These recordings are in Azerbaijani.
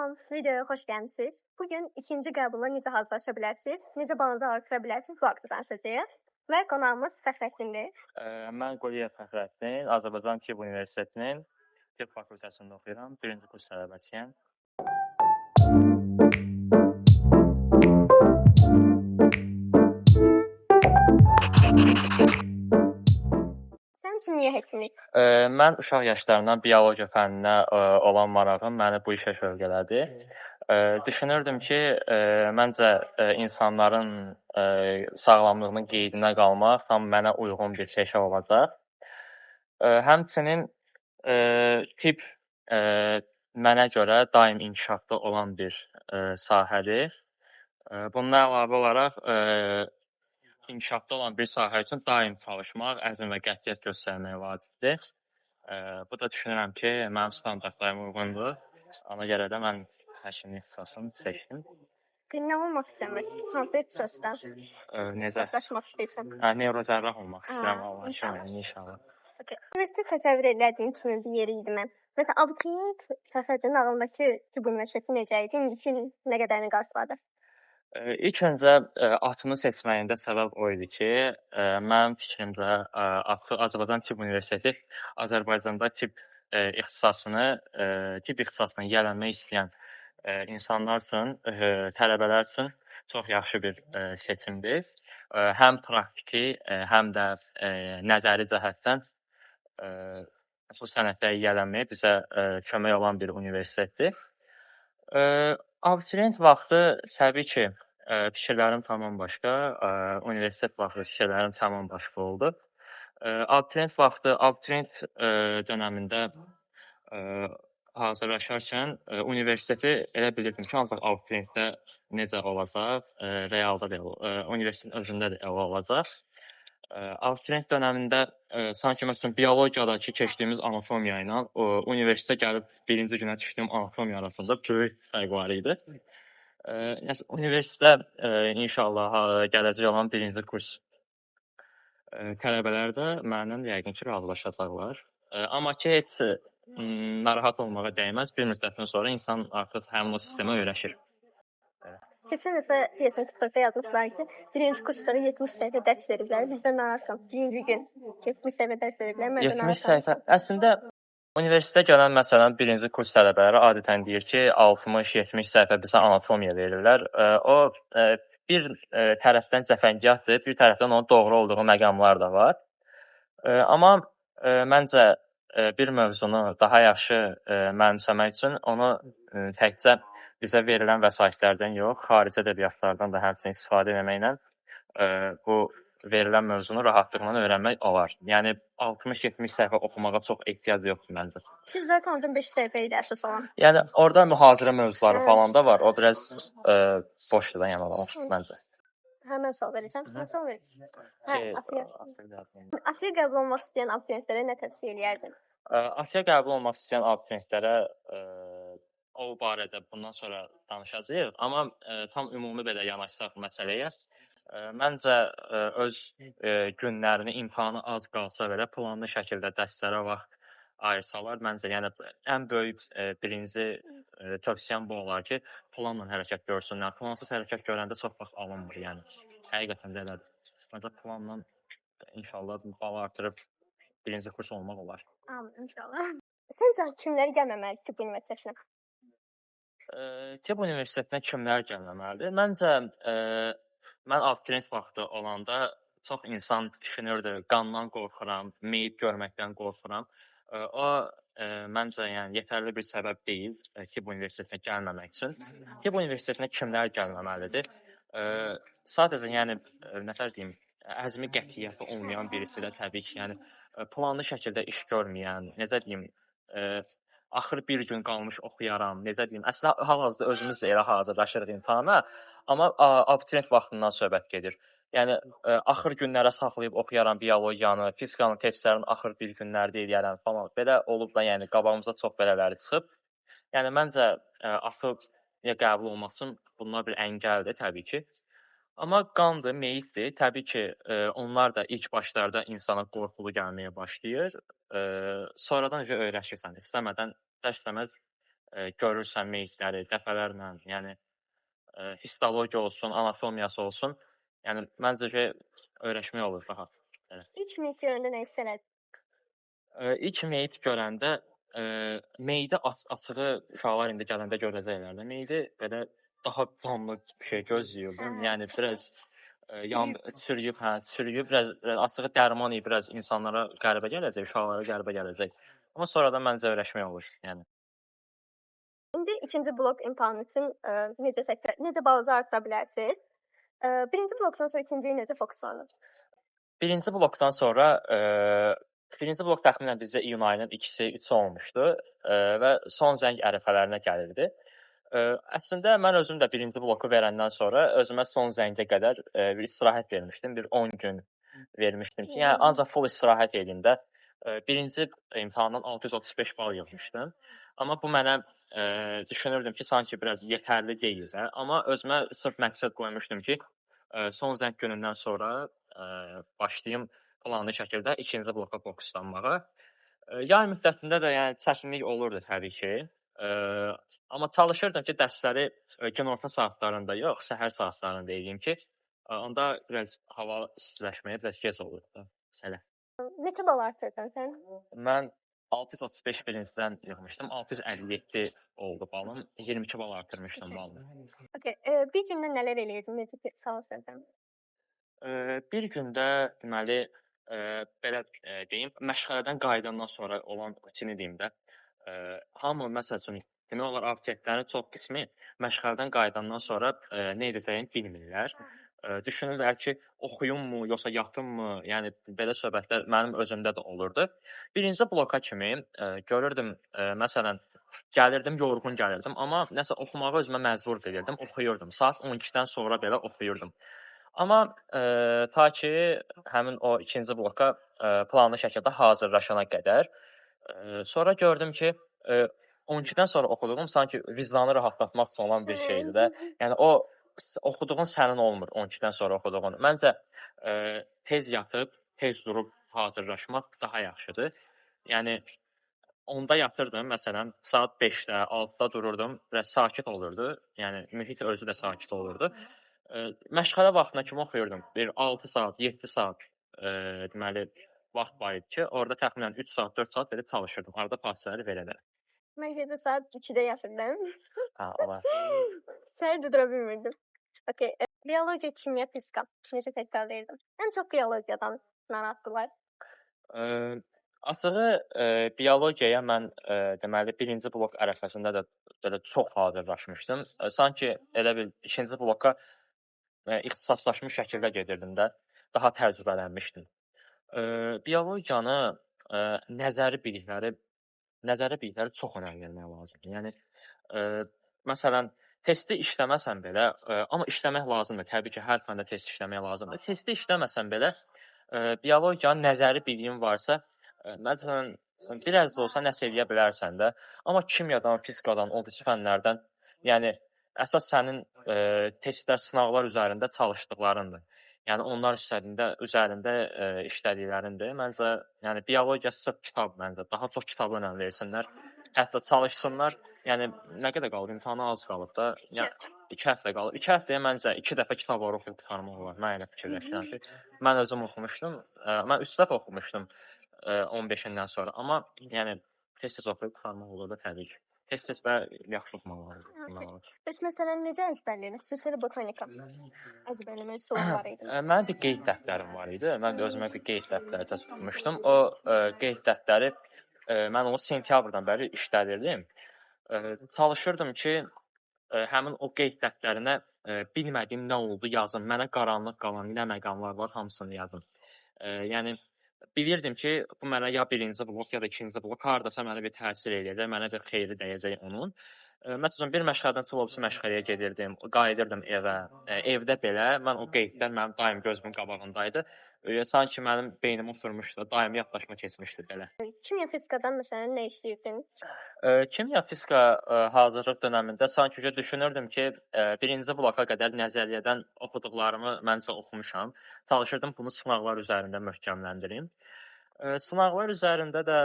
Salam, videoya xoş gəlmisiniz. Bugün ikinci qəbula necə hazırlaşa bilərsiniz, necə balınızı artıra bilərsiniz bu haqqda danışacağıq. Və qonağımız Fəxrəddindir. Mən Quliyev Fəxrəddin, Azərbaycan Tibb Universitetinin Tibb fakültəsində oxuyuram, birinci kurs tələbəsiyəm. Sənin üçün niyə həkimlik? Mən uşaq yaşlarından biologiya fənninə olan marağım məni bu işə sövq elədi. Düşünürdüm ki, məncə insanların sağlamlığının qeydinə qalmaq tam mənə uyğun bir peşə olacaq. Həmçinin tibb mənə görə daim inkişafda olan bir sahədir. Bundan əlavə olaraq inkişafda olan bir sahə üçün daim çalışmaq, əzm və qətiyyət göstərmək vacibdir. Bu da düşünürəm ki, mənim standartlarıma uyğundur. Ona görə də mən həkimlik ixtisasını seçdim. Nə olmaq istəmək? Hansı ixtisasdan Necə? ixtisaslaşmaq istəyirsən? Neyrocərrah olmaq istəyirəm Allah köməyinə inşallah. Okay. Universitet təsəvvür elədiyim kimi bir yer idi mən. Məsələn, abituriyent Fəxrəddinin ağlındakı tibb universiteti necə idi? İndiki nə qədərini qarşıladı? İlk öncə atını seçməyində səbəb o idi ki, mənim fikrimcə Azərbaycan Tibb Universiteti Azərbaycanda tibb ixtisasına yiyələnmək istəyən insanlar üçün, tələbələr üçün çox yaxşı bir seçimdir. Həm praktiki, həm də nəzəri cəhətdən bu sənədləri yiyələnməyə bizə kömək olan bir universitetdir. Abituriyent vaxtı təbii ki, fikirlərim tamam başqa, universitet vaxtı fikirlərim tamam başqa oldu. Abituriyent dönəmində hazırlaşarkən universiteti elə bilirdim ki, ancaq abituriyentdə necə olacaq, realda da universitetin özündə də elə olacaq. Abituriyent dönəmində sanki məsələn biologiyadakı keçdiyimiz anatomiya ilə universitetə gəlib birinci günə düşdüyüm anatomiya arasında böyük fərq var idi. Universitetdə inşallah gələcək olan birinci kurs tələbələri də məndən yəqin ki, razılaşacaqlar. Amma ki, heç narahat olmağa dəyməz. Bir müddətdən sonra insan artıq həmin o sistemə öyrəşir. Keçən dəfə deyəsən TikTokda yazmışlar ki, birinci kurslara 70 səhifə dərs veriblər. Bizdən arxam. Birinci gün 70 səhifə dərs veriblər. 70 səhifə. Əslində universitetə gələn məsələn birinci kurs tələbələri adətən deyir ki, 60-70 səhifə bizə anatomiya verirlər. O bir tərəfdən cəfəngiyatdır, bir tərəfdən onun doğru olduğu məqamlar da var. Amma məncə bir mövzunu daha yaxşı mənimsəmək üçün onu təkcə bizə verilən vəsaitlərdən yox, xarici ədəbiyyatlardan da həmçinin istifadə etməklə bu verilən mövzunu rahatlıqla öyrənmək olar. Yəni 60-70 səhifə oxumağa çox ehtiyac yoxdur məncə. Sizdə konton 5 səhifə idi əsas olan. Yəni orada mühazirə mövzuları falan da var. O biraz boşdur da yəni olar məncə. Həmən sual verəcəm. Sizə sual verin. Atiyə qəbul olmaq istəyən abituriyentlərə nə tövsiyə eləyərdin? Atiyə qəbul olmaq istəyən abituriyentlərə o barədə bundan sonra danışacağıq. Amma tam ümumi belə yanaşsaq məsələyə, məncə öz günlərini, imtahanı az qalsa belə planlı şəkildə dərslərə vaxt ayırsalar, məncə yəni ən böyük birinci tövsiyəm bu olar ki, planla hərəkət görsünlər. Plansız hərəkət görəndə çox vaxt alınmır, yəni. Həqiqətən də elədir. Məncə planla inşallah bal artırıb birinci kurs olmaq olar. Amin, inşallah. Səncə kimlər gəlməməli tibb universitetinə? Tibb universitetinə kimlər gəlməməlidir? Məncə mən abituriyent vaxtı olanda çox insan düşünürdü, qandan qorxuram, meyit görməkdən qorxuram. O məncə yəni yetərli bir səbəb deyil tibb universitetinə gəlməmək üçün. Tibb universitetinə kimlər gəlməməlidir? Sadəcə yəni nəsə deyim, əzmi qətiyyəti olmayan birisi də təbii ki, yəni planlı şəkildə iş görməyən, necə deyim, axır bir gün qalmış oxuyaram, necə deyim. Əslində hal-hazırda özümüz də elə hazırlaşırıq imtahana, amma abituriyent vaxtından söhbət gedir. Yəni axır günlərə saxlayıb oxuyaram biologiyanı, fizikanın testlərini axır bir günlərdə eləyərəm falan. Belə olub da, yəni qabağımıza çox belələri çıxıb. Yəni məncə atıb qəbul olmaq üçün bunlar bir əngəldir təbii ki. Amma qandır, meyitdir. Təbii ki, onlar da ilk başlarda insana qorxulu gəlməyə başlayır. Sonradan öyrəşirsən. İstəmədən, dərs-istəməz görürsən meyitləri dəfələrlə, yəni histologiya olsun, anatomiyası olsun, yəni məncə ki, öyrəşmək olur rahat. Elə. İlk meyit görəndə nə hiss elədin? İlk meyit görəndə meyidi açığı uşaqlar indi gələndə görəcəklər də. Meyidi belə daha canlı bir şey gözləyirdim. Hə. Yəni biraz çürüyüb, biraz açığı dərman iyi, biraz insanlara qəribə gələcək, uşaqlara qəribə gələcək. Amma sonradan məncə öyrəşmək olur, yəni. İndi ikinci blok imtahanı üçün necə balınızı artıra bilərsiniz? Birinci blokdan sonra ikinciyə necə fokuslanır? Birinci blokdan sonra birinci blok təxminən bizcə iyun ayının 2-si, 3-ü olmuşdu və son zəng ərəfələrinə gəlirdi. Əslində mən özüm də birinci bloku verəndən sonra özümə son zəngə qədər bir istirahət vermişdim. Bir 10 gün vermişdim ki, yəni ancaq full istirahət edeyim də. Birinci imtahandan 635 bal yığmışdım. Amma bu mənə düşünürdüm ki, sanki biraz yetərli deyil də. Amma özümə sırf məqsəd qoymuşdum ki, son zəng günündən sonra başlayım planlı şəkildə ikinci bloka fokuslanmağa. Yay müddətində də yəni çətinlik olurdu təbii ki. Amma çalışırdım ki, dərsləri günorta saatlarında yox, səhər saatlarında edeyim ki, onda biraz hava istiləşməyə biraz gec olurdu da. Məsələ. Neçə bal artırdın sən? Mən 635 birincidən yığmışdım. 657 oldu balım. 22 bal artırmışdım balımı. Okay. Bir gündə nələr eləyirdin? Necə çalışırdın? Bir gündə deməli belə deyim, məşğələdən qayıdandan sonra olan rutini deyim də. Hamı məsəl üçün demək olar abituriyentlərin çox qismi məşğələdən qayıdandan sonra nə edəcəyini bilmirlər. Düşünürlər ki, oxuyummu, yoxsa yatımmı? Yəni belə söhbətlər mənim özümdə də olurdu. Birinci bloka kimi görürdüm, məsələn, gəlirdim, yorğun gəlirdim, amma nəsə oxumağa özümə məcbur edirdim, oxuyurdum. Saat 12-dən sonra belə oxuyurdum. Amma ta ki həmin o ikinci bloka planlı şəkildə hazırlaşana qədər sonra gördüm ki, 12-dən sonra oxuduğum sanki vicdanı rahatlatmaq üçün olan bir şeydir də. Yəni o oxuduğun sənin olmur 12-dən sonra oxuduğun. Məncə tez yatıb, tez durub hazırlaşmaq daha yaxşıdır. Yəni onda yatırdım, məsələn, saat 5-də, 6-da dururdum, biraz sakit olurdu. Yəni mühit özü də sakit olurdu. Məşğələ vaxtına kimi oxuyurdum. Bir 6 saat, 7 saat deməli vaxt var idi ki, orada təxminən 3 saat, 4 saat belə çalışırdım. Arada fasilələri verə-verə. Mən gecə saat 2-də yatırdım. Hə, olar. Səhər də dura bilmirdim. Okay. Biologiya, kimya, fizika. Necə təkrarlayırdım? Ən çox biologiyadan narahatdılar. Açığı biologiyaya mən deməli birinci blok ərəfəsində də belə çox hazırlaşmışdım. Sanki elə bil ikinci bloka ixtisaslaşmış şəkildə gedirdim də, daha təcrübələnmişdim. Biologiyanı nəzəri bilikləri çox önəm vermək lazımdır. Yəni məsələn, testi işləməsən belə, amma işləmək lazımdır. Təbii ki, hər fəndə test işləmək lazımdır. Testi işləməsən belə biologiyanın nəzəri biliyin varsa, məsələn, biraz da olsa nəsə eləyə bilərsən də. Amma kimyadan, fizikadan, o birisi fənlərdən, yəni əsas sənin testlər, sınaqlar üzərində çalışdıqlarındır. Yəni onlar üzərində işlədiklərindir. Məncə, yəni biologiya sırf kitab məncə. Daha çox kitaba önəm versinlər. Hətta çalışsınlar. Yəni nə qədər qalıb? İmtahana az qalıb da. Yəni 2 həftə qalıb. 2 həftəyə məncə 2 dəfə kitab oxuyub qurtarmaq olar. Mən elə fikirləşirəm ki, mən özüm oxumuşdum. Mən 3 dəfə oxumuşdum 15-dən sonra. Amma yəni tez-tez oxuyub qurtarmaq olur da təbii ki. Tez-tez və yaxşı oxumaq lazımdır. Bəs məsələn necə əzbərləyirsən? Xüsusilə botanika əzbərləmək üsulun var idi. Mənim bir qeyd dəftərim var idi. Mən də özümə bir qeyd dəftəri tutmuşdum. O qeyd dəftəri mən onu sentyabrdan bəri işlədirdim. Çalışırdım ki, həmin o qeyd dəftərinə bilmədiyim nə oldu yazım. Mənə qaranlıq qalan nə məqamlar var, hamısını yazım. Yəni bilirdim ki, bu mənə ya birinci blok, ya da ikinci blok hardasa mənə bir təsir eləyəcək, mənə bir xeyri dəyəcək onun. Məsələn, bir məşğələdən çıxıb o məşğələyə gedirdim, qayıdırdım evə. Evdə belə mən o qeydlər mənim daim gözümün qabağındaydı. Sanki mənim beynimə oturmuşdu, daimi yaddaşıma keçmişdi belə. Kimya, fizikadan məsələn nə istəyirdin? Kimya, fizika hazırlıq dönəmində sanki düşünürdüm ki, birinci bloka qədər nəzəriyyədən oxuduqlarımı məncə oxumuşam. Çalışırdım bunu sınaqlar üzərində möhkəmləndirim. Sınaqlar üzərində də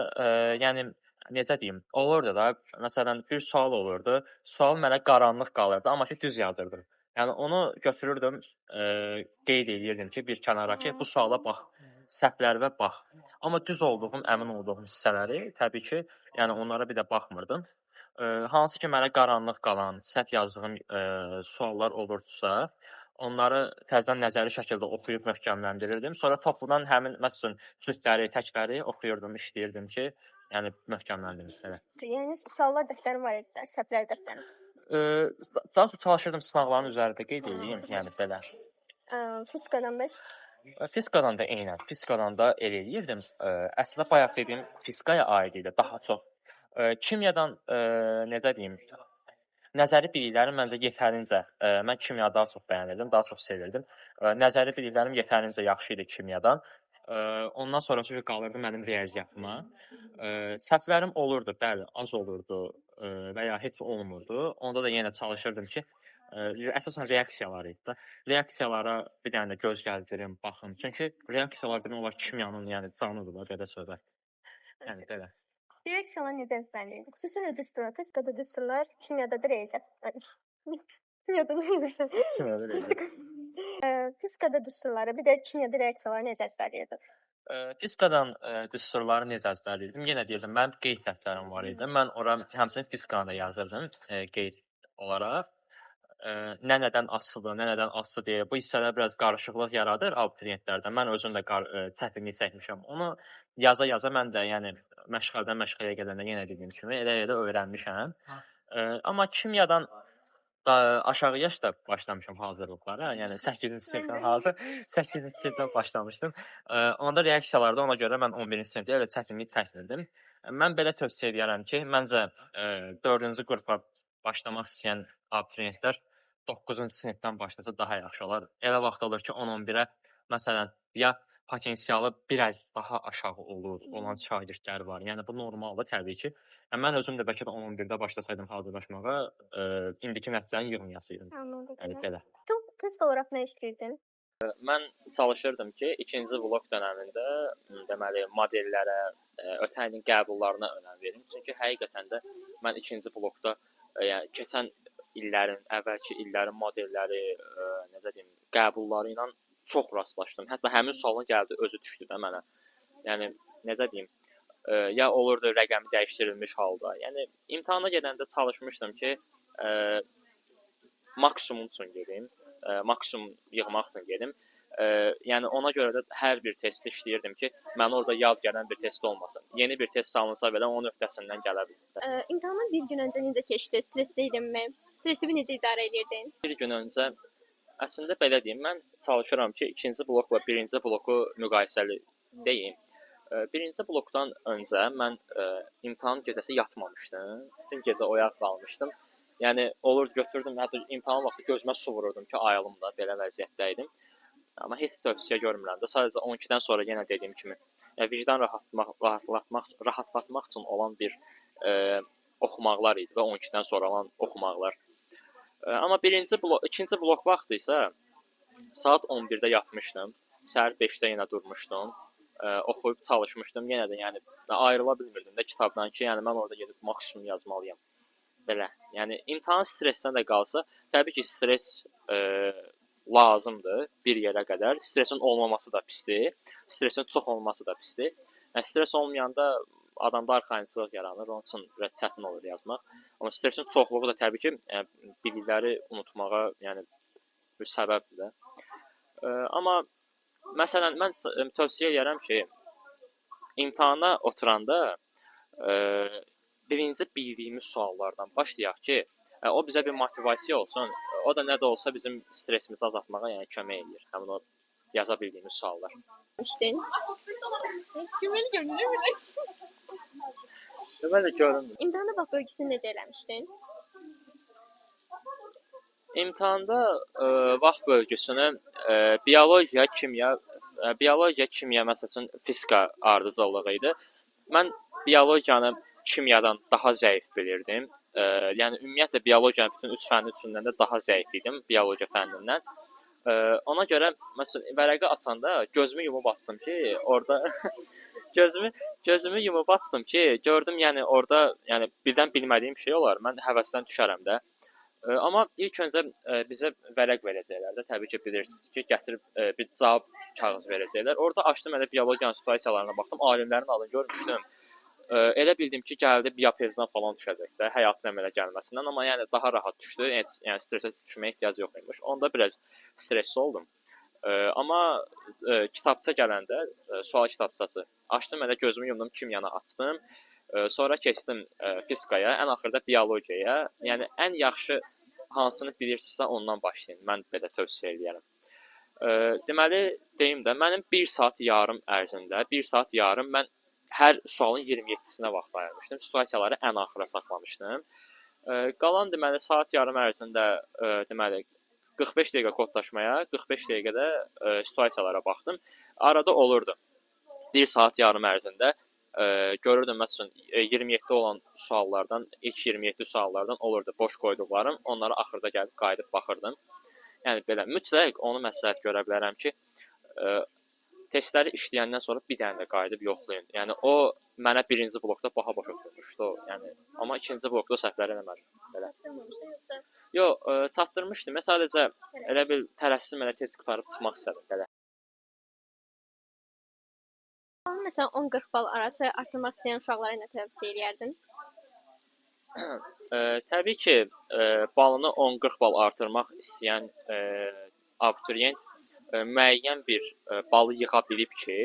yəni necə deyim, olurdu da, məsələn, bir sual olurdu, sual mənə qaranlıq qalırdı, amma ki düz yazırdım. Yəni onu götürürdüm, qeyd eləyirdim ki, bir kənara ki, bu suala bax, səhvlərimə bax. Amma düz olduğum, əmin olduğum hissələri təbii ki, yəni onlara bir də baxmırdım. Hansı ki mənə qaranlıq qalan, səhv yazdığım suallar olurdusa, onları təzədən nəzəri şəkildə oxuyub möhkəmləndirirdim. Sonra topludan həmin məsələn cütləri, təkləri oxuyurdum, işləyirdim ki, yəni möhkəmləndirim. Elə. Yəni suallar dəftərim var idi, səhvlər dəftərim. Daha çox çalışırdım sınaqların üzərində qeyd edeyim, yəni belə. Fizikadan bəs? Fizikadan da eynən. Fizikadan da elə eləyirdim. Əslində bayaq dediyim fizikaya aid idi daha çox. Kimyadan necə deyim, nəzəri biliklərim məncə yetərincə, mən kimyanı daha çox bəyənirdim, daha çox sevirdim. Nəzəri biliklərim yetərincə yaxşı idi kimyadan. Ondan sonrası qalırdı mənim riyaziyyatıma. Səhvlərim olurdu, bəli, az olurdu və ya heç olmurdu. Onda da yenə çalışırdım ki, əsasən reaksiyalar idi da. Reaksiyalara bir dənə də göz gəzdirim, baxım. Çünki reaksiyalar demək olar kimyanın, yəni canıdır da, belə söhbət. Yəni belə. Reaksiyalar necə bəllidir? Xüsusilə düsturlar, fizikada düsturlar, kimyada da riyaziyyat. Kimyada da riyaziyyat. Fizikada düsturları, bir də kimyada reaksiyaları necə əzbərləyirdim? Fizikadan düsturları necə əzbərləyirdim? Yenə deyirdim, mənim qeyd dəftərim var idi. Mən ora həmçinin fizikanı da yazırdım qeyd olaraq. Nə nədən asılıdır, nə nədən asılı deyil. Bu hissələr biraz qarışıqlıq yaradır abituriyentlərdə. Mən özüm də çətinlik çəkmişəm. Onu yaza mən də, yəni məşğələdən məşğələyə gedəndə yenə dediyim kimi elə öyrənmişəm. Amma kimyadan da aşağı yaşda başlamışam hazırlıqlara. Yəni 8-ci sinifdən 8-ci sinifdən başlamışdım. Onda reaksiyalarda ona görə mən 11-ci sinifdə elə çətinlik çəkmirdim. Mən belə tövsiyə edirəm ki, məncə 4-cü qrupa başlamaq istəyən abituriyentlər 9-cu sinifdən başlasa daha yaxşı olar. Elə vaxt olur ki, 10-11-ə məsələn ya potensialı biraz daha aşağı olan şagirdlər var. Yəni bu normaldır təbii ki. Mən özüm də bəlkə də 10-11-də başlasaydım hazırlaşmağa, indiki nəticəni yığmayasaydım. Yəni belə. Test olaraq nə işləyirdin? Mən çalışırdım ki, 2-ci blok dönəmində deməli modellərə, ötən ilin qəbullarına önəm verim. Çünki həqiqətən də mən 2-ci blokda yəni keçən illərin, əvvəlki illərin modelləri, necə deyim, qəbulları ilə çox rastlaşdım. Hətta həmin sualın gəldi, özü düşdü də mənə. Yəni necə deyim, ya olurdu rəqəmi dəyişdirilmiş halda. Yəni imtahana gedəndə çalışmışdım ki, maksimum üçün gedim, maksimum yığmaq üçün gedim. Yəni ona görə də hər bir testi işləyirdim ki, mən orada yad gələn bir test olmasın. Yeni bir test salınsa belə onun öhdəsindən gələ bilir. İmtahandan bir gün öncə necə keçdi? Stressliydinmi? Stresi necə idarə edirdin? Bir gün öncə əslində belə deyim, mən çalışıram ki, 2-ci blokla 1-ci bloku müqayisəli deyim. 1-ci blokdan öncə mən imtahan gecəsi yatmamışdım. Bütün gecə oyaq qalmışdım. Yəni olurdu götürdüm, hətta imtahan vaxtı gözümə su vururdum ki, ayılım da belə vəziyyətdə idim. Amma heç tövsiyə görmürəm də. Sadəcə 12-dən sonra yenə dediyim kimi, vicdan rahatlatmaq üçün olan bir oxumaqlar idi və 12-dən sonra olan oxumaqlar. Amma 2-ci blok vaxtı isə saat 11-də yatmışdım. Səhər 5-də yenə durmuşdum. Oxuyub çalışmışdım. Yenə də yəni ayrıla bilmirdim də kitabdan ki, yəni mən orada gedib maksimum yazmalıyam. Belə. Yəni imtahan stressindən də qalsa, təbii ki, stres lazımdır bir yerə qədər. Stresin olmaması da pisdir. Stresin çox olması da pisdir. Yəni stres olmayanda adamda arxayınçılıq yaranır. Onun üçün biraz çətin olur yazmaq. Amma stresin çoxluğu da təbii ki, bilikləri unutmağa, yəni bir səbəbdir də. Amma məsələn mən tövsiyə edirəm ki, imtahana oturanda birinci bildiyimiz suallardan başlayaq ki, o bizə bir motivasiya olsun. O da nə də olsa bizim stresimizi azaltmağa yəni kömək edir. Həmin o yaza bildiyimiz suallar. İştin. Gülməli görünür belə. Mən də göründüm. İmtahanda bax bölgüsünü necə eləmişdin? İmtahanda vaxt bölgüsünü biologiya, kimya məsəl üçün fizika ardıcıllığı idi. Mən biologiyanı kimyadan daha zəif bilirdim. Yəni ümumiyyətlə biologiyanın bütün 3 fənni üçündən də daha zəif idim biologiya fənnindən. Ona görə məsələn vərəqi açanda gözümü yumub açdım ki, orada gözümü yumub açdım ki, gördüm yəni orada yəni birdən bilmədiyim şey olar. Mən həvəsdən düşərəm də. Amma ilk öncə bizə vərəq verəcəklər də. Təbii ki, bilirsiniz ki, gətirib bir cavab kağızı verəcəklər. Orada açdım elə biologiyanın situasiyalarına baxdım. Alimlərin adını görmüşdüm. Elə bildim ki, gəldi biopezdan falan düşəcək də, həyatın əmələ gəlməsindən, amma yəni daha rahat düşdü. Heç yəni stressə düşməyə ehtiyac yox imiş. Onda biraz stressli oldum. Amma kitabça gələndə, sual kitabçası açdım, elə gözümü yumdum, kimyanı açdım. Sonra keçdim fizikaya, ən axırda biologiyaya. Yəni ən yaxşı hansını bilirsinizsə ondan başlayın. Mən belə tövsiyə edirəm. Deməli, deyim də, mənim 1 saat yarım ərzində, 1 saat yarım mən hər sualın 27-sinə vaxt ayırmışdım. Situasiyaları ən axıra saxlamışdım. Qalan deməli saat yarım ərzində deməli 45 dəqiqə kodlaşmaya, 45 dəqiqədə situasiyalara baxdım. Arada olurdu. 1 saat yarım ərzində görürdüm məsələn 27 olan suallardan, ilk 27 suallardan olurdu boş qoyduqlarım. Onları axırda gəlib qayıdıb baxırdım. Yəni belə mütləq onu məsləhət görə bilərəm ki, testləri işləyəndən sonra bir dənə də qayıdıb yoxlayın. Yəni o mənə birinci blokda baha başa düşmüşdü o. Yəni amma ikinci blokda səhvlər eləmədim. Belə. Yox, çatdırmışdım. Mən sadəcə elə bil tələsdim, elə tez qurtarıb çıxmaq istədim belə. Məsələn 10-40 bal arası artırmaq istəyən uşaqlara nə tövsiyə edərdin? Təbii ki, balını 10-40 bal artırmaq istəyən abituriyent müəyyən bir balı yığa bilib ki,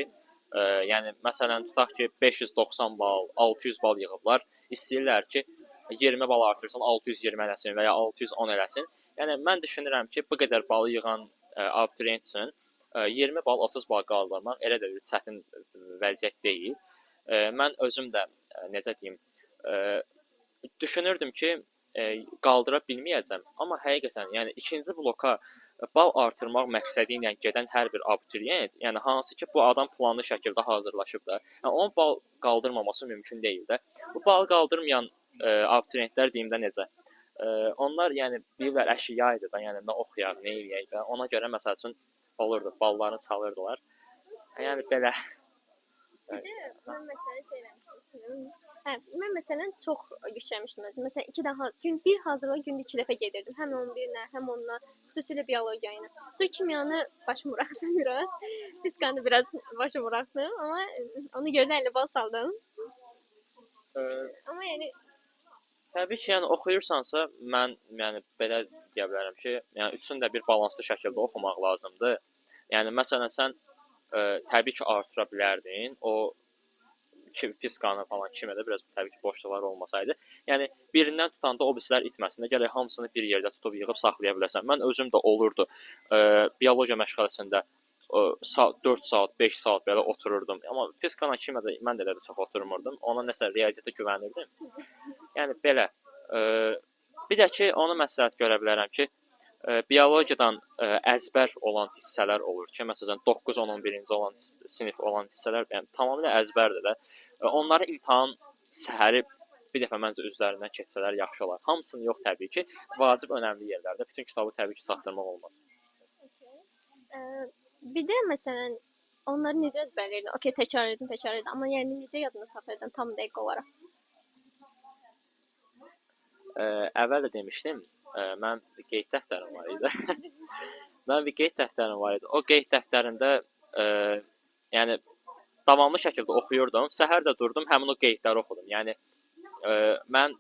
yəni məsələn tutaq ki 590 bal, 600 bal yığıblar, istəyirlər ki 20 bal artırsın, 620 eləsin və ya 610 eləsin. Yəni mən düşünürəm ki, bu qədər balı yığan abituriyent üçün 20 bal, 30 bal qaldırmaq elə də bir çətin vəziyyət deyil. Mən özüm də necə deyim, düşünürdüm ki, qaldıra bilməyəcəm, amma həqiqətən, yəni ikinci bloka bal artırmaq məqsədi ilə gedən hər bir abituriyent, yəni hansı ki bu adam planlı şəkildə hazırlaşıb da, yəni onun bal qaldırmaması mümkün deyil də. Bu bal qaldırmayan abituriyentlər deyim də necə? Onlar yəni bilirlər əşya idi da, yəni nə oxuyaq, nə eləyək də. Ona görə məsəl üçün olurdu, ballarını salırdılar. Yəni belə. Mən məsələn şey eləmişdim. Mən məsələn çox yüklənmişdim özüm. Məsələn 2 dəfə bir hazırlığa gündə 2 dəfə gedirdim. Həm 11-nə, həm onunla, xüsusilə biologiya ilə. Sonra kimyanı başım buraxdım biraz. Fizikanı biraz başım buraxdım, amma onu görə də 50 bal saldım. Amma yəni təbii ki, yəni oxuyursansa, mən yəni belə deyə bilərəm ki, yəni üçünü də bir balanslı şəkildə oxumaq lazımdır. Yəni məsələn sən təbii ki artıra bilərdin. O fizikanı falan kimyada biraz təbii ki boşluqlar olmasaydı. Yəni birindən tutanda o birisilər itməsin də gərək hamısını bir yerdə tutub yığıb saxlaya biləsən. Mən özüm də olurdu. Biologiya məşğələsində 4 saat, 5 saat belə otururdum. Amma fizikana kimyada mən də çox oturmurdum. Ona nəsə riyaziyyata güvənirdim. Yəni belə. Bir də ki onu məsləhət görə bilərəm ki, biologiyadan əzbər olan hissələr olur ki, məsələn 9, 10, 11-ci olan sinif olan hissələr yəni tamamilə əzbərdir də. Onları imtahan səhəri bir dəfə məncə üzlərindən keçsələr yaxşı olar. Hamısını yox təbii ki, vacib önəmli yerlərdə. Bütün kitabı təbii ki çatdırmaq olmaz. Bir də məsələn onları necə əzbərləyirdin? Okay, təkrar edin, amma yəni necə yadında saxlayırdın tam dəqiq olaraq? Əvvəl də demişdim, mənim qeyd dəftərim var idi. Mənim bir qeyd dəftərim var idi. O qeyd dəftərində yəni davamlı şəkildə oxuyurdum. Səhər də durdum, həmin o qeydləri oxudum. Yəni mən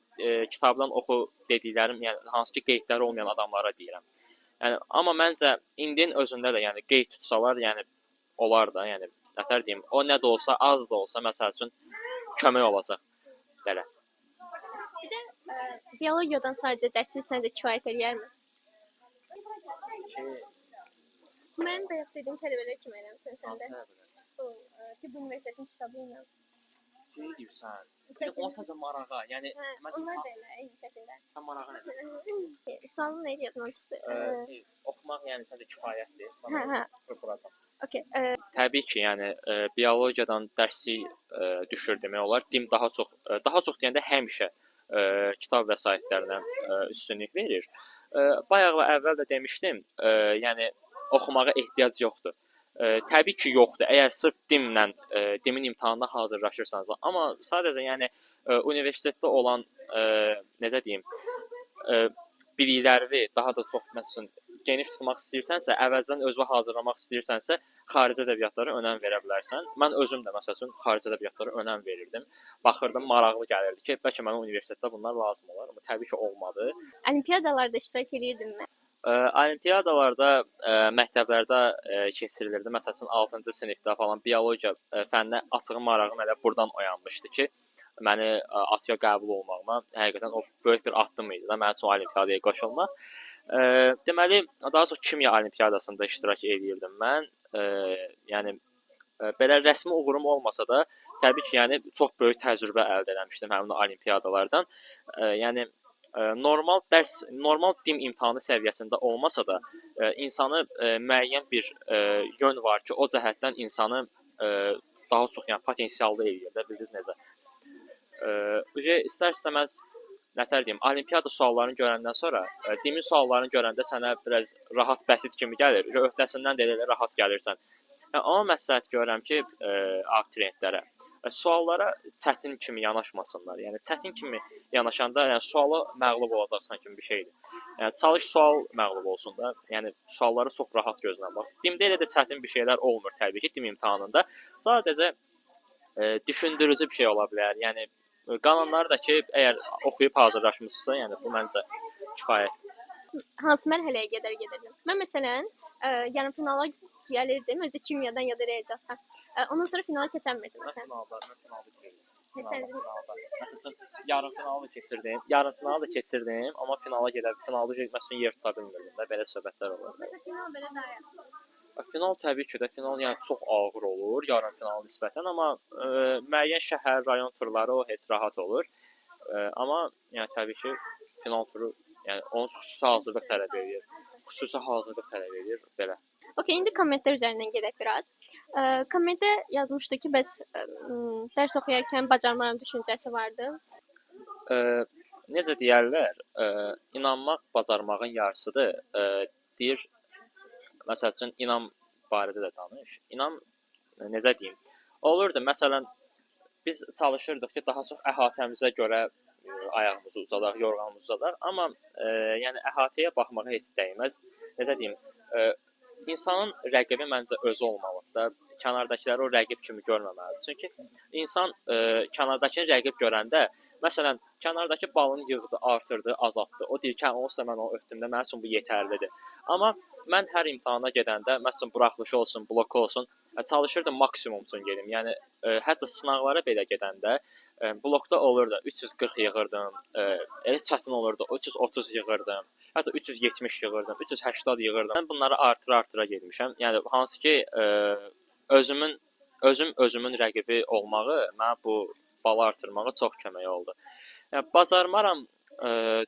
kitabdan oxu dediklərim, yəni hansı ki qeydləri olmayan adamlara deyirəm. Yəni amma məncə indinin özündə də yəni qeyd tutsalar, yəni olar da, yəni nətər deyim, o nə də olsa, az da olsa məsəl üçün kömək olacaq belə. Bir də biologiyadan sadəcə dərslik səncə kifayət eləyərmi? Mən bayaq dediyim tələbələr kimi eləmişsən sən də. Tibb universitetinin kitabı ilə. Deyirsən. O sadəcə marağa, yəni onlar da elə eyni şəkildə. Sən marağa nədir? Sualın nə idi yadımdan çıxdı? Oxumaq yəni səncə kifayətdir. Hə. Okay. Təbii ki, yəni biologiyadan dərslik düşür demək olar. Dim daha çox deyəndə həmişə kitab vəsaitlərinə üstünlük verir. Bayaq və əvvəl də demişdim, yəni oxumağa ehtiyac yoxdur. Təbii ki, yoxdur. Əgər sırf dimin imtahanına hazırlaşırsansa, amma sadəcə yəni universitetdə olan necə deyim, biliklərini daha da çox məsələn geniş tutmaq istəyirsənsə, əvvəlcədən özünü hazırlamaq istəyirsənsə, xarici ədəbiyyatlara önəm verə bilərsən. Mən özüm də məsəl üçün xarici ədəbiyyatlara önəm verirdim. Baxırdım, maraqlı gəlirdi ki, bəlkə mənə universitetdə bunlar lazım olar, amma təbii ki, olmadı. Olimpiadalarda iştirak edirdinmi? Olimpiadalarda məktəblərdə keçirilirdi. Məsəl üçün 6-cı sinifdə falan biologiya fənninə açıq marağım elə burdan oyanmışdı ki, məni ATÜ-yə qəbul olmağıma həqiqətən o böyük bir addım idi da mənim üçün olimpiadaya qoşulmaq. Deməli, daha çox kimya olimpiadasında iştirak edirdim mən. Yəni belə rəsmi uğurum olmasa da, təbii ki, yəni çox böyük təcrübə əldə etmişdim həmin olimpiadalardan. Yəni normal dim imtahanı səviyyəsində olmasa da, insanı müəyyən bir yön var ki, o cəhətdən insanı daha çox yəni potensiallı eləyir də, bildiniz necə. İstər-istəməz nətər deyim, olimpiada suallarını görəndən sonra, dimin suallarını görəndə sənə biraz rahat, bəsit kimi gəlir. Öhdəsindən də elə rahat gəlirsən. Amma məsləhət görürəm ki, abituriyentlərə suallara çətin kimi yanaşmasınlar. Yəni çətin kimi yanaşanda, yəni suala məğlub olacaqsan kimi bir şeydir. Yəni çalış sual məğlub olsun da. Yəni sualları çox rahat gözlə bax. Dimdə elə də çətin bir şeylər olmur təbii ki, dim imtahanında. Sadəcə düşündürücü bir şey ola bilər. Yəni qalanları da ki, əgər oxuyub hazırlaşmısınızsa, yəni bu məncə kifayətdir. Hansı mərhələyə qədər gedirdin? Mən məsələn, yarımfinala gəlirdim, özü kimyadan ya da riyaziyyatdan. Ondan sonra finala keçəmirdim məsələn. Mən finalda keçirdim. Məsəl üçün yarımfinalı da keçirdim, amma finala getmək üçün yer tuta bilmirdim də, belə söhbətlər olur. Məsələn, final belə daha yaxşı. Final təbii ki də, final yəni çox ağır olur yarımfinala nisbətən, amma müəyyən şəhər, rayon turları o heç rahat olur. Amma yəni təbii ki, final turu yəni onun xüsusi hazırlıq tələb edir belə. Okay, indi kommentlər üzərindən gedək biraz. Kommentdə yazmışdı ki, bəs dərs oxuyarkən bacarmaram düşüncəsi vardı. Necə deyərlər, inanmaq bacarmağın yarısıdır. Deyir, məsəl üçün inam barədə də danış. İnam necə deyim? Olurdu, məsələn, biz çalışırdıq ki, daha çox əhatəmizə görə ayağımızı uzadaq, yorğanımızı uzadaq, amma yəni əhatəyə baxmağa heç dəyməz. Necə deyim? İnsanın rəqibi məncə özü olmalıdır da. Kənardakiləri o rəqib kimi görməməlidir. Çünki insan kənardakını rəqib görəndə, məsələn, kənardakı balını yığdı, artırdı, azaltdı. O deyir ki, olsa mən onu ötdüm də, mənim üçün bu yetərlidir. Amma mən hər imtahana gedəndə, məsələn, buraxılışı olsun, bloku olsun, çalışırdım maksimum üçün gedim. Yəni hətta sınaqlara belə gedəndə blokda olurdu 340 yığırdım, elə çətin olurdu 330 yığırdım. Hətta 370 yığırdım, 380 yığırdım. Mən bunları artıra getmişəm. Yəni hansı ki özümün rəqibi olmağı mənə bu balı artırmağa çox kömək oldu. Yəni bacarmaram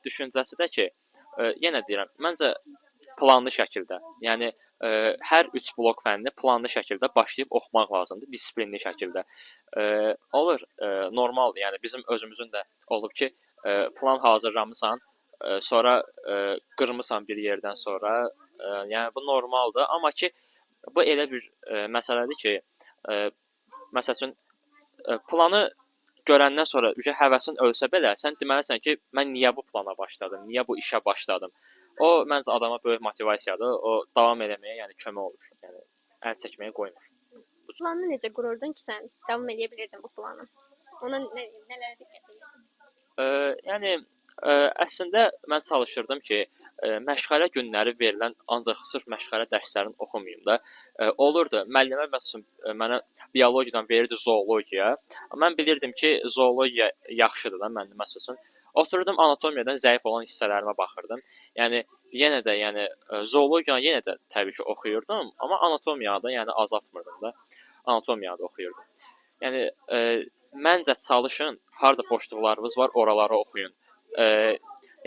düşüncəsi də ki, yenə deyirəm, məncə planlı şəkildə, yəni hər 3 blok fənnini planlı şəkildə başlayıb oxumaq lazımdır, disiplinli şəkildə. Olur, normaldır. Yəni bizim özümüzün də olub ki, plan hazırlamısan, sonra qırmısan bir yerdən sonra, yəni bu normaldır, amma ki bu elə bir məsələdir ki, məsəl üçün planı görəndən sonra həvəsin ölsə belə, sən deməlisən ki, mən niyə bu plana başladım, niyə bu işə başladım? O məncə adama böyük motivasiyadır, o davam eləməyə yəni kömək olur, yəni əl çəkməyə qoymur. Bu planı necə qururdun ki, sən davam edə bilirdin bu planı? Ona nələrə diqqət edirdin? Yəni əslində mən çalışırdım ki, məşğələ günləri verilən ancaq sırf məşğələ dərslərini oxumayım da. Olurdu, müəllimə məsələn mənə biologiyadan verirdi zoologiya. Mən bilirdim ki, zoologiya yaxşıdır da məndə məsəl üçün. Oturdum anatomiyadan zəif olan hissələrimə baxırdım. Yəni yenə də yəni zoologiyanı yenə də təbii ki oxuyurdum, amma anatomiyanı da yəni azaltmırdım da. Anatomiyanı da oxuyurdum. Yəni məncə çalışın, harda boşluqlarınız var, oraları oxuyun.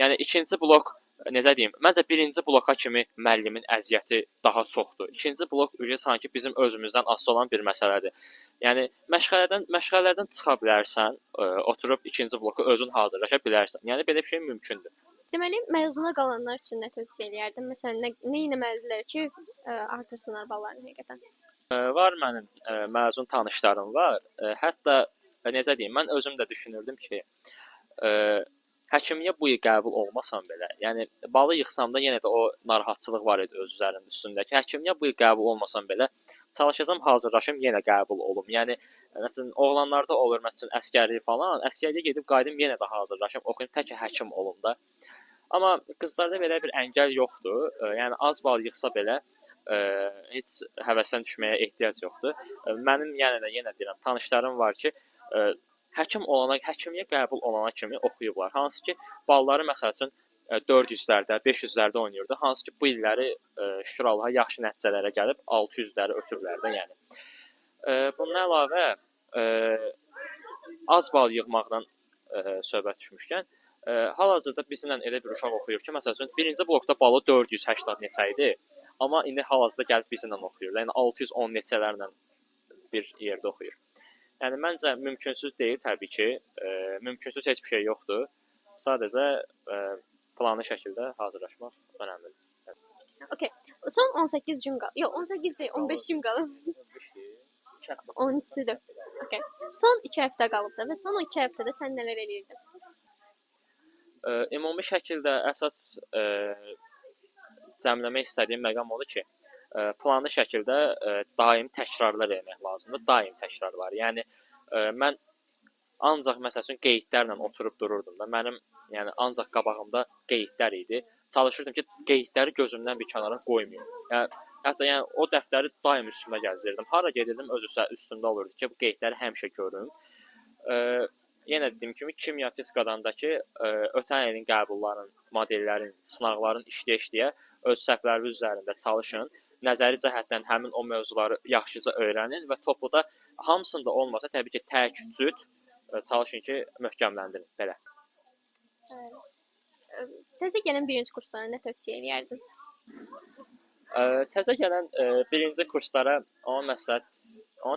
Yəni ikinci blok necə deyim? Məncə birinci bloka kimi müəllimin əziyyəti daha çoxdur. İkinci blok sanki bizim özümüzdən asılı olan bir məsələdir. Yəni məşğələlərdən çıxa bilərsən, oturub ikinci bloku özün hazırlaşa bilərsən. Yəni belə bir şey mümkündür. Deməli, məzuna qalanlar üçün nə tövsiyə eləyərdin? Məsələn, nə etməlidirlər ki, artırsınlar ballarını həqiqətən? Var mənim məzun tanışlarım var. Hətta necə deyim, mən özüm də düşünürdüm ki, həkimliyə bu il qəbul olmasam belə, yəni balı yığsam da yenə də o narahatçılıq var idi öz üzərimdə üstündəki. Həkimliyə bu il qəbul olmasam belə çalışacağam, hazırlaşım, yenə qəbul olum. Yəni məsələn oğlanlarda olur məsələn əsgərlik falan, əsgərliyə gedib qayıdım yenə də hazırlaşım, oxuyum, tək həkim olum da. Amma qızlarda belə bir əngəl yoxdur. Yəni az bal yığsa belə heç həvəsdən düşməyə ehtiyac yoxdur. Mənim yenə deyirəm, tanışlarım var ki, həkim olana, həkimliyə qəbul olana kimi oxuyublar. Hansı ki, balları məsəl üçün 400-lərdə, 500-lərdə oynayırdı. Hansı ki, bu illəri şükür Allaha yaxşı nəticələrə gəlib 600-ləri ötürüblər də, yəni. Bundan əlavə az bal yığmaqdan söhbət düşmüşkən, hal-hazırda bizimlə elə bir uşaq oxuyur ki, məsəl üçün 1-ci blokda balı 480 neçə idi, amma indi hal-hazırda gəlib bizimlə oxuyur. Yəni 610 neçələrlə bir yerdə oxuyur. Yəni məncə mümkünsüz deyil təbii ki. Mümkünsüz heç bir şey yoxdur. Sadəcə planlı şəkildə hazırlaşmaq önəmlidir. Okay. Son 18 gün qalıb. Yox, 18 deyil, 15 gün qalıb. 13-dür. Okay. Son 2 həftə qalıbdı və son 2 həftədə sən nələr edirdin? Ümumi şəkildə əsas cəmləmək istədiyim məqam odur ki, planlı şəkildə daim təkrarlar etmək lazımdır. Daim təkrarlar. Yəni mən ancaq məsəl üçün qeydlərlə oturub dururdum da. Mənim yəni ancaq qabağımda qeydlər idi. Çalışırdım ki, qeydləri gözümdən bir kənara qoymayım. Yəni hətta yəni o dəftəri daim üstümdə gəzdirirdim. Hara gedirdim öz üstümdə olurdu ki, bu qeydləri həmişə görüm. Yenə dediyim kimi kimya fizikadandakı ötən ilin qəbulların, modellərin, sınaqların işləyə-işləyə öz səhvləriniz üzərində çalışın. Nəzəri cəhətdən həmin o mövzuları yaxşıca öyrənin və topluda hamısında olmasa təbii ki, tək-cüt çalışın ki, möhkəmləndirin belə. Təzə gələn birinci kurslara nə tövsiyə edərdin? Təzə gələn birinci kurslara onu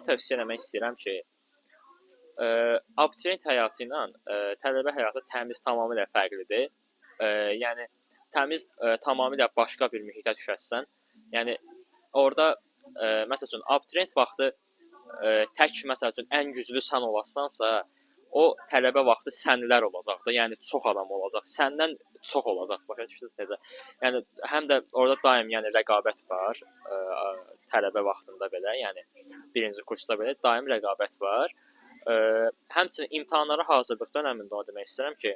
tövsiyə etmək istəyirəm ki, abituriyent həyatı ilə tələbə həyatı təmiz tamamilə fərqlidir. Yəni təmiz tamamilə başqa bir mühitə düşəsən. Yəni orada məsəl üçün abituriyent vaxtı tək məsəl üçün ən güclü sən olasansa, o tələbə vaxtı sənlər olacaq da, yəni çox adam olacaq. Səndən çox olacaq. Başa düşürsüz necə? Yəni həm də orada daim yəni rəqabət var. Tələbə vaxtında belə, yəni birinci kursda belə daim rəqabət var. Həmçinin imtahanlara hazırlıq dövründə o demək istəyirəm ki,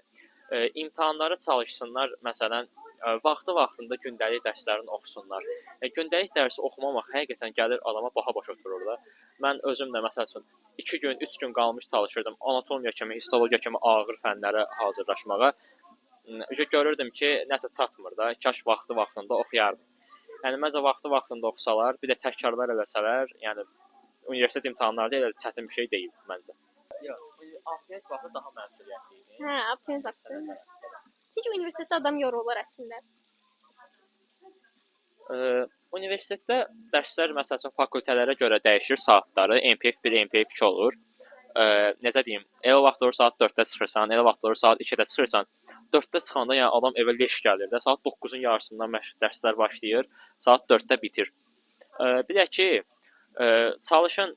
imtahanlara çalışsınlar, məsələn, vaxtında gündəlik dərslərini oxusunlar. Gündəlik dərsi oxumamaq həqiqətən gəlir adama baha başa oturur da. Mən özüm də məsəl üçün 2 gün, 3 gün qalmış çalışırdım anatomiya kimi, histologiya kimi ağır fənlərə hazırlaşmağa. Görürdüm ki, nəsə çatmır da, kaş vaxtında oxuyardım. Yəni məncə vaxtında oxusalar, bir də təkrarlar eləsələr, yəni universitet imtahanları da elə çətin bir şey deyil məncə. Yox, abituriyent vaxtı daha məsuliyyətli idi. Hə, abituriyent vaxtı. Çünki universitetdə adam yorulur əslində. Universitetdə dərslər məsəl üçün fakültələrə görə dəyişir saatları. MPF 1, MPF 2 olur. Necə deyim, elə vaxt olur saat 4-də çıxırsan, elə vaxt olur saat 2-də çıxırsan. 4-də çıxanda yəni adam evə leş gəlir də. Saat 9-un yarısından dərslər başlayır, saat 4-də bitir. Bir də ki, çalışın,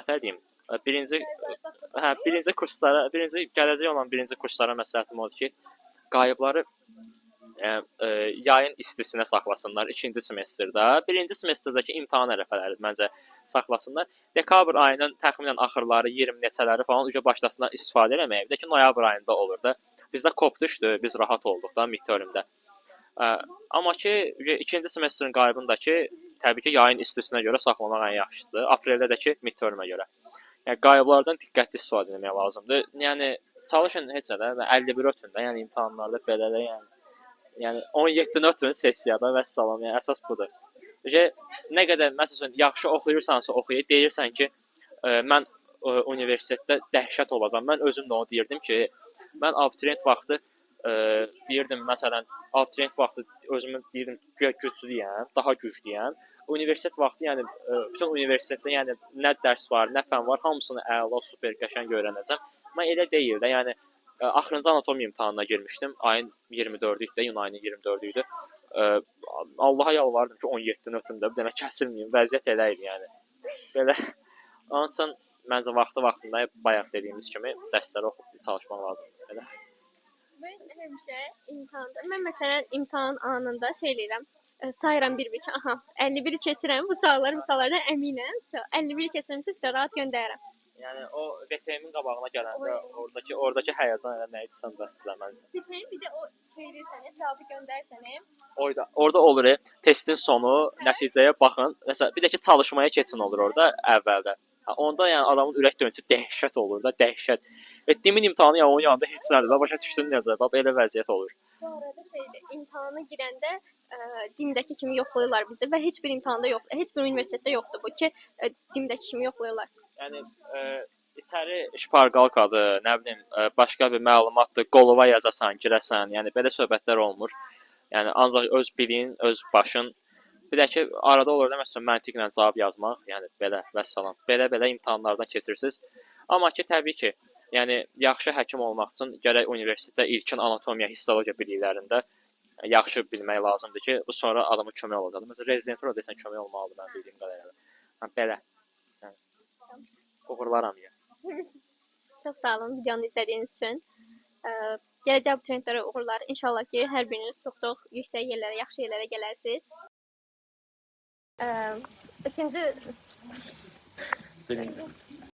nə deyim, birinci kurslara, gələcək olan birinci kurslara məsləhətim odur ki, qayıbları yayın istisinə saxlasınlar 2-ci semestrdə. Birinci semestrdəki imtahan ərəfələri məncə saxlasınlar. Dekabr ayının təxminən axırları 20 neçələri falan uca başlasınlar istifadə eləməyə. Bir də ki, noyabr ayında olur da. Bizdə kop düşdü, biz rahat olduq da midtermdə. Amma ki, 2-ci semestrin qaybındakı təbii ki, yayın istisinə görə saxlamaq ən yaxşıdır. Apreldə də ki, midtermə görə. Yəni qayblardan diqqətli istifadə etmək lazımdır. Yəni çalışın heç nədə 51 ötün də, yəni imtahanlarda belə də yəni 17-ni ötün sessiyada və salam, yəni əsas budur. Nə qədər məsələn yaxşı oxuyursansa deyirsən ki, mən universitetdə dəhşət olacağam. Mən özüm də onu deyirdim ki, mən abituriyent vaxtı deyirdim məsələn, abituriyent vaxtı özümü deyirdim güclüyəm, daha güclüyəm. Universitet vaxtı yəni bütün universitetdə yəni nə dərs var, nə fən var, hamısını əla, super qəşəng öyrənəcəm. Mən elə deyil də, yəni axırıncı anatomiya imtahanına girmişdim. Ayın 24-ü idi, iyun ayının 24-ü idi. Allaha yalvardım ki, 17-ni ötüm də, bir dənə kəsilməyim. Vəziyyət elə idi, yəni. Belə. Onun üçün məncə vaxtında bayaq dediyimiz kimi dərsləri oxuyub çalışmaq lazımdır. Belə. Mən həmişə imtahanda, mən məsələn imtahan anında şey eləyirəm, sayıram bir-bir ki, aha, 51-i keçirəm, bu suallardan əminəm, 51-i keçirəmsə, rahat göndərirəm. Yəni o VTM-in qabağına gələndə oradakı həyəcan elə nə idisə bəs məncə. VTM bir də o çevirirsən, cavabı göndərsən, Orada olur, testin sonu, nəticəyə baxın. Məsələn, bir də ki çalışmaya keçin olur orada əvvəldə. Onda yəni adamın ürək döyüntüsü dəhşət olur da, dəhşət. Etdiyimin imtahanı ya onun yanında heç nədir. Başa düşdün necə? Bax belə vəziyyət olur. Bu arada şeydir, imtahana girəndə dimdəki kimi yoxlayırlar bizi və heç bir imtahanda yoxdur. Heç bir universitetdə yoxdur bu ki, dimdəki kimi yoxlayırlar. Yəni içəri şpargalkadır, nə bilim, başqa bir məlumatdır, qolova yazasan, girəsən. Yəni belə söhbətlər olmur. Yəni ancaq öz bilin, öz başın. Bir də ki arada olur da məsələn məntiqlə cavab yazmaq, yəni belə vəssalam. Belə imtahanlardan keçirsiniz. Amma ki təbii ki, yəni yaxşı həkim olmaq üçün gərək universitetdə ilkin anatomiya, histologiya biliklərində yaxşı bilmək lazımdır ki, bu sonra adama kömək olacaq. Məsələn, rezidentura desən kömək olmalıdır mən bildiyim qədərilə. Yəni belə. Yəni uğurlar ya. Çox sağ olun videonu izlədiyiniz üçün. Gələcək abituriyentlərə uğurlar. İnşallah ki, hər biriniz çox-çox yüksək yerlərə, yaxşı yerlərə gələrsiniz. İkinci